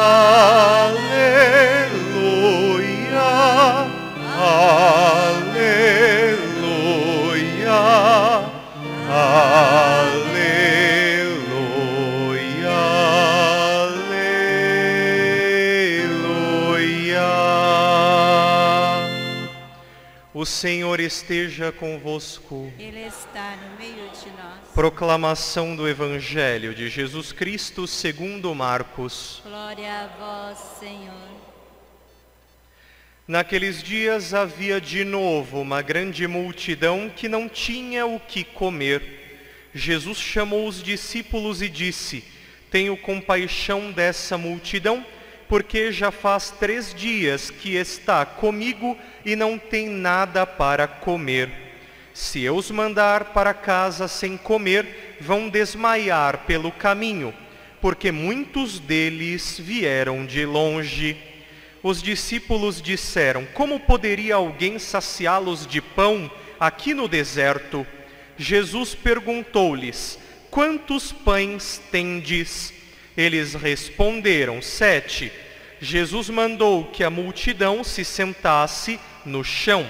Aleluia, aleluia, aleluia, aleluia. O Senhor esteja convosco. Ele está no meio de nós. Proclamação do Evangelho de Jesus Cristo segundo Marcos. Glória a vós, Senhor. Naqueles dias havia de novo uma grande multidão que não tinha o que comer. Jesus chamou os discípulos e disse: Tenho compaixão dessa multidão, porque já faz 3 dias que está comigo e não tem nada para comer. Se eu os mandar para casa sem comer, vão desmaiar pelo caminho, porque muitos deles vieram de longe. Os discípulos disseram: Como poderia alguém saciá-los de pão aqui no deserto? Jesus perguntou-lhes: Quantos pães tendes? Eles responderam: 7. Jesus mandou que a multidão se sentasse no chão.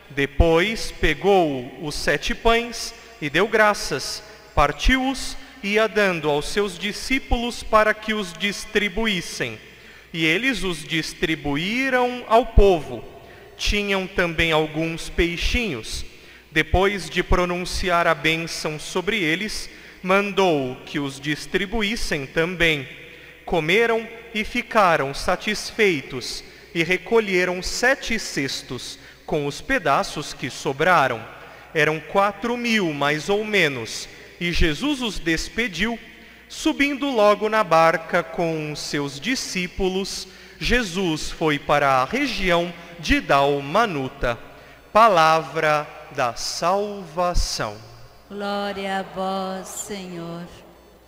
Depois pegou os 7 pães e deu graças, partiu-os e ia dando aos seus discípulos para que os distribuíssem. E eles os distribuíram ao povo. Tinham também alguns peixinhos. Depois de pronunciar a bênção sobre eles, mandou que os distribuíssem também. Comeram e ficaram satisfeitos, e recolheram 7 cestos, com os pedaços que sobraram. Eram 4.000 mais ou menos, e Jesus os despediu. Subindo logo na barca com seus discípulos, Jesus foi para a região de Dalmanuta. Palavra da salvação. Glória a vós, Senhor.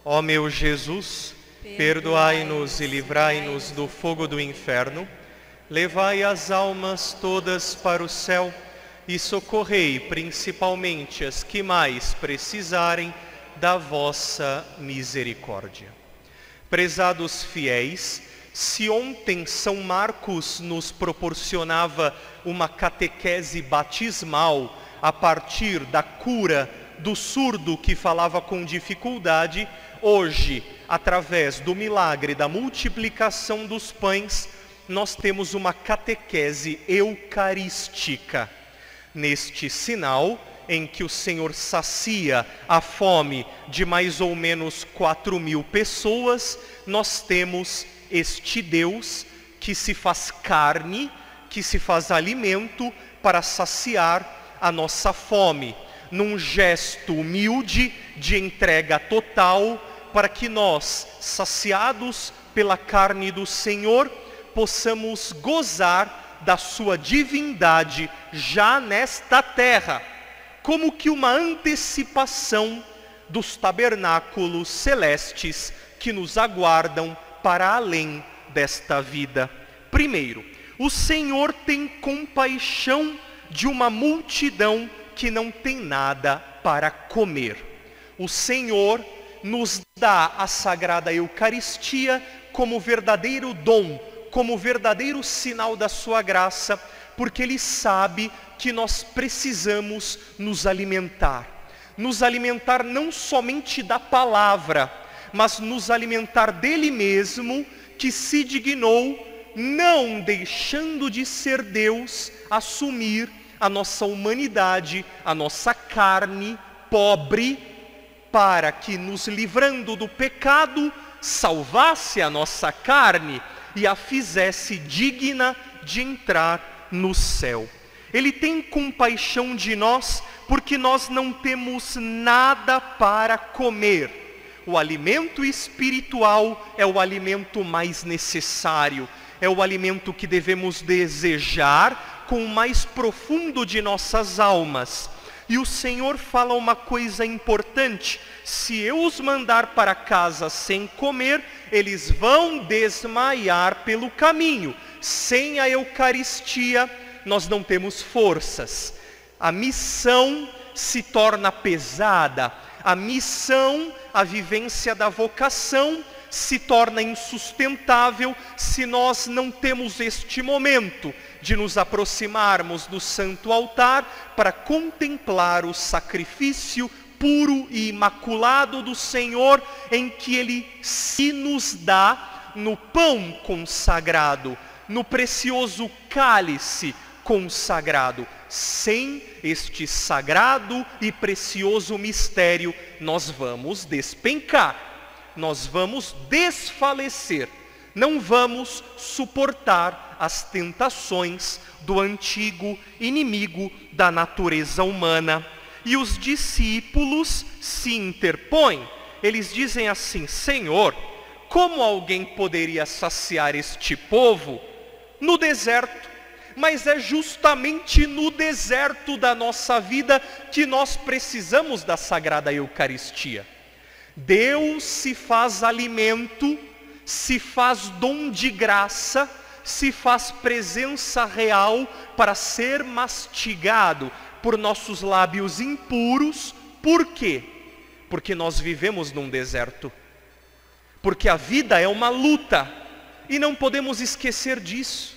Ó meu Jesus, perdoai-nos e livrai-nos do fogo do inferno. Levai as almas todas para o céu e socorrei principalmente as que mais precisarem da vossa misericórdia. Prezados fiéis, se ontem São Marcos nos proporcionava uma catequese batismal a partir da cura do surdo que falava com dificuldade, hoje, através do milagre da multiplicação dos pães, nós temos uma catequese eucarística. Neste sinal em que o Senhor sacia a fome de mais ou menos 4.000 pessoas, nós temos este Deus que se faz carne, que se faz alimento para saciar a nossa fome, num gesto humilde de entrega total, para que nós, saciados pela carne do Senhor, possamos gozar da sua divindade já nesta terra, como que uma antecipação dos tabernáculos celestes que nos aguardam para além desta vida. Primeiro, o Senhor tem compaixão de uma multidão que não tem nada para comer. O Senhor nos dá a Sagrada Eucaristia como verdadeiro dom, como verdadeiro sinal da sua graça, porque Ele sabe que nós precisamos nos alimentar não somente da palavra, mas nos alimentar dele mesmo, que se dignou, não deixando de ser Deus, assumir a nossa humanidade, a nossa carne pobre, para que, nos livrando do pecado, salvasse a nossa carne e a fizesse digna de entrar no céu. Ele tem compaixão de nós porque nós não temos nada para comer. O alimento espiritual é o alimento mais necessário, é o alimento que devemos desejar com o mais profundo de nossas almas. E o Senhor fala uma coisa importante: se eu os mandar para casa sem comer, eles vão desmaiar pelo caminho. Sem a Eucaristia, nós não temos forças. A missão se torna pesada. A missão, a vivência da vocação se torna insustentável se nós não temos este momento de nos aproximarmos do santo altar para contemplar o sacrifício puro e imaculado do Senhor, em que Ele se nos dá no pão consagrado, no precioso cálice consagrado. Sem este sagrado e precioso mistério, nós vamos despencar, nós vamos desfalecer, não vamos suportar as tentações do antigo inimigo da natureza humana. E os discípulos se interpõem, eles dizem assim: Senhor, como alguém poderia saciar este povo no deserto? Mas é justamente no deserto da nossa vida que nós precisamos da Sagrada Eucaristia. Deus se faz alimento, se faz dom de graça, se faz presença real para ser mastigado por nossos lábios impuros. Por quê? Porque nós vivemos num deserto. Porque a vida é uma luta e não podemos esquecer disso.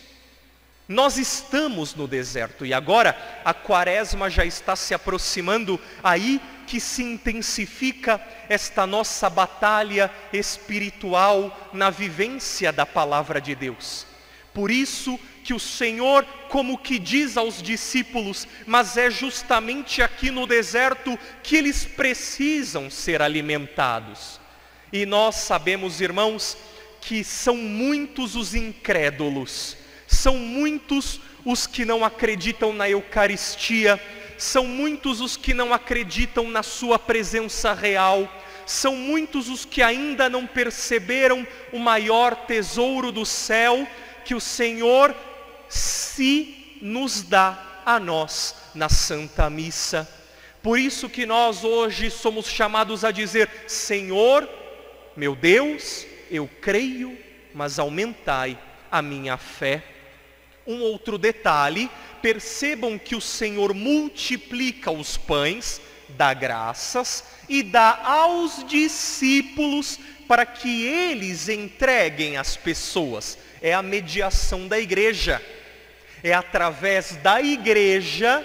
Nós estamos no deserto e agora a quaresma já está se aproximando, aí que se intensifica esta nossa batalha espiritual na vivência da palavra de Deus. Por isso que o Senhor, como que diz aos discípulos, mas é justamente aqui no deserto que eles precisam ser alimentados. E nós sabemos, irmãos, que são muitos os incrédulos, são muitos os que não acreditam na Eucaristia, são muitos os que não acreditam na sua presença real, são muitos os que ainda não perceberam o maior tesouro do céu, que o Senhor se nos dá a nós na Santa Missa. Por isso que nós hoje somos chamados a dizer: Senhor, meu Deus, eu creio, mas aumentai a minha fé. Um outro detalhe, percebam que o Senhor multiplica os pães, dá graças e dá aos discípulos para que eles entreguem às pessoas. É a mediação da igreja. É através da igreja,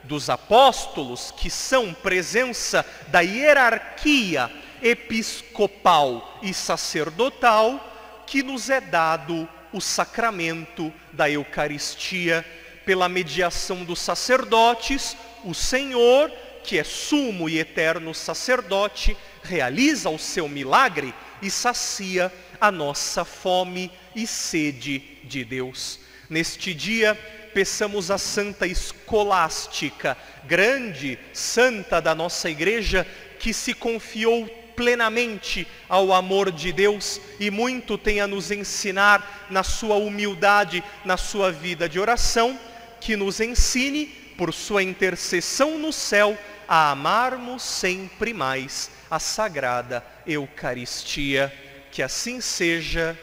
dos apóstolos, que são presença da hierarquia episcopal e sacerdotal, que nos é dado o sacramento da Eucaristia. Pela mediação dos sacerdotes, o Senhor, que é sumo e eterno sacerdote, realiza o seu milagre e sacia a nossa fome e sede de Deus. Neste dia, peçamos a Santa Escolástica, grande santa da nossa igreja, que se confiou plenamente ao amor de Deus e muito tem a nos ensinar na sua humildade, na sua vida de oração, que nos ensine, por sua intercessão no céu, a amarmos sempre mais a Sagrada Eucaristia. Que assim seja.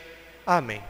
Amém.